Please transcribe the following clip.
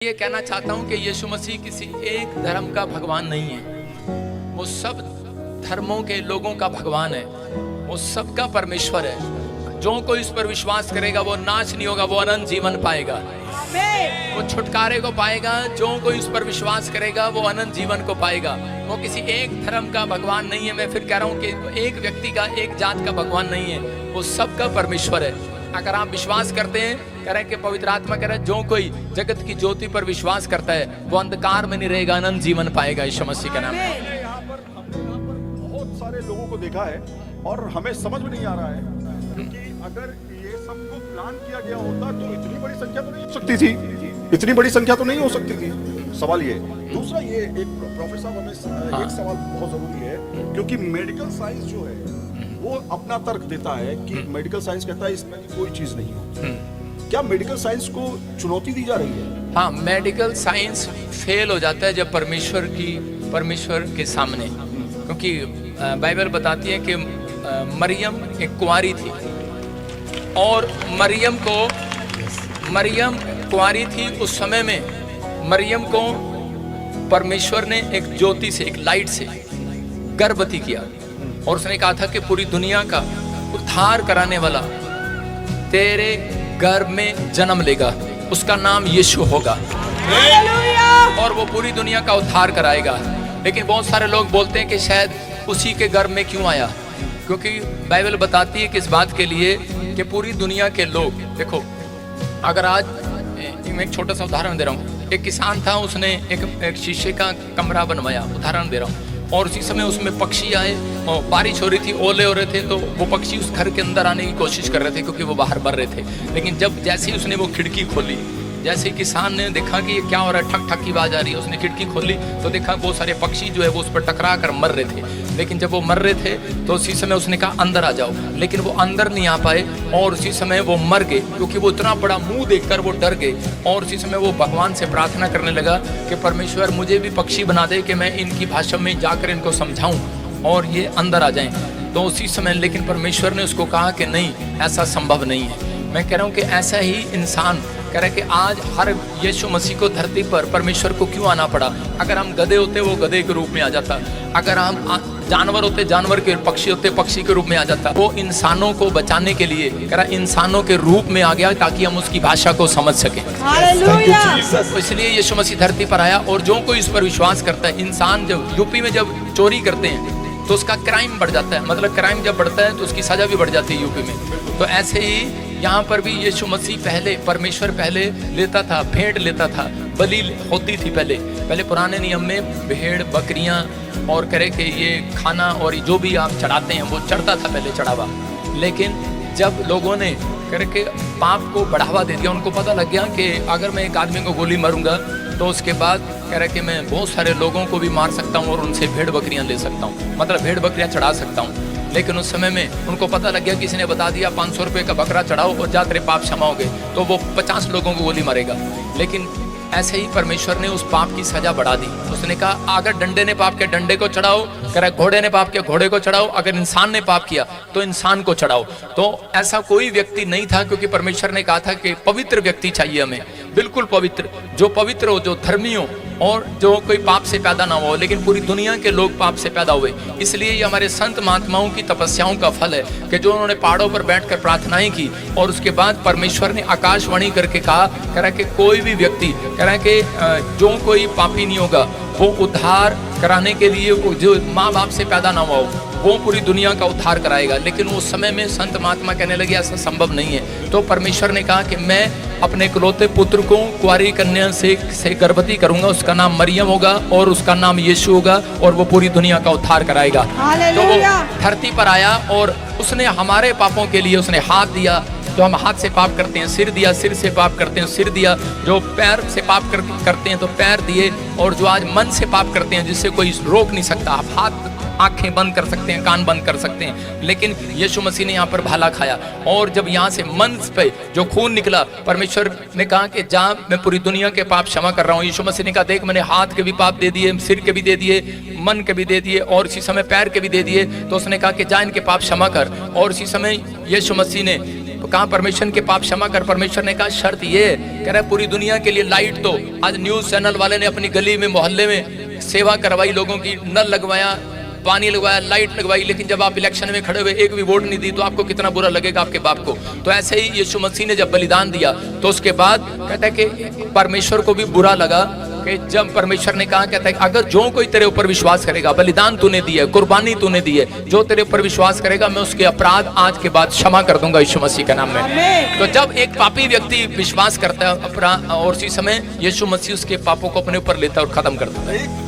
ये कहना चाहता हूं कि यीशु मसीह किसी एक धर्म का भगवान नहीं है। वो सब धर्मों के लोगों का भगवान है। वो सबका परमेश्वर है। जो कोई इस पर विश्वास करेगा वो नाश नहीं होगा, वो अनंत जीवन पाएगा, वो छुटकारे को पाएगा। जो कोई उस पर विश्वास करेगा वो अनंत जीवन को पाएगा। वो किसी एक धर्म का भगवान नहीं है। मैं फिर कह रहा हूं कि एक व्यक्ति का, एक जात का भगवान नहीं है। वो सबका परमेश्वर है। अगर आप विश्वास करते हैं, कह रहे हैं कि पवित्र आत्मा कह रहा है, जो कोई जगत की ज्योति पर विश्वास करता है वो अंधकार में नहीं रहेगा, अनंत जीवन पाएगा। यीशु मसीह का नाम है। यहाँ पर बहुत सारे लोगों को देखा है और हमें समझ में नहीं आ रहा है, क्योंकि अगर ये सबको प्लान किया गया होता तो इतनी बड़ी संख्या तो नहीं हो सकती थी। इतनी बड़ी संख्या तो नहीं हो सकती थी। सवाल ये दूसरा, ये एक प्रोफेसर साहब हमें एक सवाल बहुत जरूरी है, क्योंकि मेडिकल साइंस जो है वो अपना तर्क देता है कि मेडिकल साइंस कहता है इसमें कोई चीज नहीं हो। क्या मेडिकल साइंस को चुनौती दी जा रही है? हाँ, मेडिकल साइंस फेल हो जाता है जब परमेश्वर के सामने, क्योंकि बाइबल बताती है कि मरियम एक कुंवारी थी और मरियम कुंवारी थी। उस समय में मरियम को परमेश्वर ने एक ज्योति से, एक लाइट से गर्भवती किया और उसने कहा था कि पूरी दुनिया का उद्धार कराने वाला तेरे गर्भ में जन्म लेगा, उसका नाम यीशु होगा और वो पूरी दुनिया का उद्धार कराएगा। लेकिन बहुत सारे लोग बोलते हैं कि शायद उसी के गर्भ में क्यों आया, क्योंकि बाइबल बताती है कि इस बात के लिए कि पूरी दुनिया के लोग, देखो अगर आज मैं एक छोटा सा उदाहरण दे रहा हूँ। एक किसान था, उसने एक शीशे का कमरा बनवाया, उदाहरण दे रहा हूँ, और उसी समय उसमें पक्षी आए और बारिश हो रही थी, ओले हो रहे थे, तो वो पक्षी उस घर के अंदर आने की कोशिश कर रहे थे क्योंकि वो बाहर मर रहे थे। लेकिन जैसे ही उसने वो खिड़की खोली, जैसे ही किसान ने देखा कि ये क्या हो रहा है, ठक ठक की आवाज आ रही है, उसने खिड़की खोली तो देखा बहुत सारे पक्षी जो है वो उस पर टकरा कर मर रहे थे। लेकिन जब वो मर रहे थे तो उसी समय उसने कहा अंदर आ जाओ, लेकिन वो अंदर नहीं आ पाए और उसी समय वो मर गए, क्योंकि वो इतना बड़ा मुंह देखकर वो डर गए। और उसी समय वो भगवान से प्रार्थना करने लगा कि परमेश्वर मुझे भी पक्षी बना दे कि मैं इनकी भाषा में जाकर इनको समझाऊं और ये अंदर आ जाएं। तो उसी समय लेकिन परमेश्वर ने उसको कहा कि नहीं, ऐसा संभव नहीं है। मैं कह रहा हूँ कि ऐसा ही इंसान कह रहा है कि आज हर यीशु मसीह को धरती पर परमेश्वर को क्यों आना पड़ा। अगर हम गधे होते वो गधे के रूप में आ जाता, अगर हम जानवर होते जानवर के, पक्षी होते पक्षी के रूप में आ जाता। वो इंसानों को बचाने के लिए कह रहा इंसानों के रूप में आ गया ताकि हम उसकी भाषा को समझ सकें। तो इसलिए यीशु मसीह धरती पर आया और जो कोई इस पर विश्वास करता है। इंसान जब यूपी में जब चोरी करते हैं तो उसका क्राइम बढ़ जाता है, मतलब क्राइम जब बढ़ता है तो उसकी सजा भी बढ़ जाती है यूपी में। तो ऐसे ही यहाँ पर भी यीशु मसीह पहले, परमेश्वर पहले लेता था, भेंट लेता था, बलि होती थी पहले पुराने नियम में भेड़ बकरियाँ और करे कि ये खाना और जो भी आप चढ़ाते हैं वो चढ़ता था पहले चढ़ावा। लेकिन जब लोगों ने करके पाप को बढ़ावा दे दिया, उनको पता लग गया कि अगर मैं एक आदमी को गोली मारूंगा तो उसके बाद कह रहा है कि मैं बहुत सारे लोगों को भी मार सकता हूँ और उनसे भेड़ बकरियाँ ले सकता हूँ, मतलब भेड़ बकरियाँ चढ़ा सकता हूँ। लेकिन उस समय में उनको पता लग गया, किसी ने बता दिया 500 रुपये का बकरा चढ़ाओ और जा तेरे पाप क्षमा हो गए, तो वो 50 लोगों को गोली मारेगा। लेकिन ऐसे ही परमेश्वर ने उस पाप की सजा बढ़ा दी। उसने कहा अगर डंडे ने पाप किया डंडे को चढ़ाओ, कह रहा घोड़े ने पाप किया घोड़े को चढ़ाओ, अगर इंसान ने पाप किया तो इंसान को चढ़ाओ। तो ऐसा कोई व्यक्ति नहीं था, क्योंकि परमेश्वर ने कहा था कि पवित्र व्यक्ति चाहिए हमें, बिल्कुल पवित्र, जो पवित्र हो, जो धर्मी हो और जो कोई पाप से पैदा ना हो। लेकिन पूरी दुनिया के लोग पाप से पैदा हुए। इसलिए ये हमारे संत महात्माओं की तपस्याओं का फल है कि जो उन्होंने पहाड़ों पर बैठकर प्रार्थनाएं की और उसके बाद परमेश्वर ने आकाशवाणी करके कहा, कह रहा कि कोई भी व्यक्ति, कह रहा है कि जो कोई पापी नहीं होगा वो उद्धार कराने के लिए, जो माँ बाप से पैदा ना हुआ हो वो पूरी दुनिया का उद्धार कराएगा। लेकिन उस समय में संत महात्मा कहने लगे ऐसा संभव नहीं है। तो परमेश्वर ने कहा कि मैं अपने इकलौते पुत्र को कुंवारी कन्या से गर्भवती करूंगा, उसका नाम मरियम होगा और उसका नाम यीशु होगा और वो पूरी दुनिया का उद्धार कराएगा। तो वो धरती पर आया और उसने हमारे पापों के लिए उसने हाथ दिया, जो हम हाथ से पाप करते हैं, सिर दिया, सिर से पाप करते हैं सिर दिया, जो पैर से पाप करते हैं तो पैर दिए, और जो आज मन से पाप करते हैं जिससे कोई रोक नहीं सकता। आप हाथ आंखें बंद कर सकते हैं, कान बंद कर सकते हैं, लेकिन यीशु मसीह ने यहाँ पर भाला खाया। और जब यहाँ से मन पे जो खून निकला, परमेश्वर ने कहा कि जा मैं पूरी दुनिया के पाप क्षमा कर रहा हूँ। यीशु मसीह ने कहा देख मैंने हाथ के भी पाप दे दिए, सिर के भी दे दिए, मन के भी दे दिए और इसी समय पैर के भी दे दिए। तो उसने कहा कि जा इनके पाप क्षमा कर। और इसी समय यीशु मसीह ने कहा परमेश्वर के पाप क्षमा कर। परमेश्वर ने कहा शर्त ये है, कह रहा है पूरी दुनिया के लिए लाइट तो आज न्यूज चैनल वाले ने अपनी गली में मोहल्ले में सेवा करवाई, लोगों की नल लगवाया, पानी लगवाया, लाइट लगवाई, लेकिन जब आप इलेक्शन में खड़े हुए एक भी वोट नहीं दी तो आपको कितना बुरा लगेगा आपके बाप को। तो ऐसे ही यीशु मसीह ने जब बलिदान दिया तो उसके बाद कहता है कि परमेश्वर को भी बुरा लगा कि जब परमेश्वर ने कहा, कहता है अगर जो कोई तेरे ऊपर विश्वास करेगा, बलिदान तूने दी है, कुर्बानी तूने दी है, जो तेरे ऊपर विश्वास करेगा मैं उसके अपराध आज के बाद क्षमा कर दूंगा यीशु मसीह के नाम में। तो जब एक पापी व्यक्ति विश्वास करता है अपराध, और उसी समय यीशु मसीह उसके पापों को अपने ऊपर लेता है और खत्म कर देता है।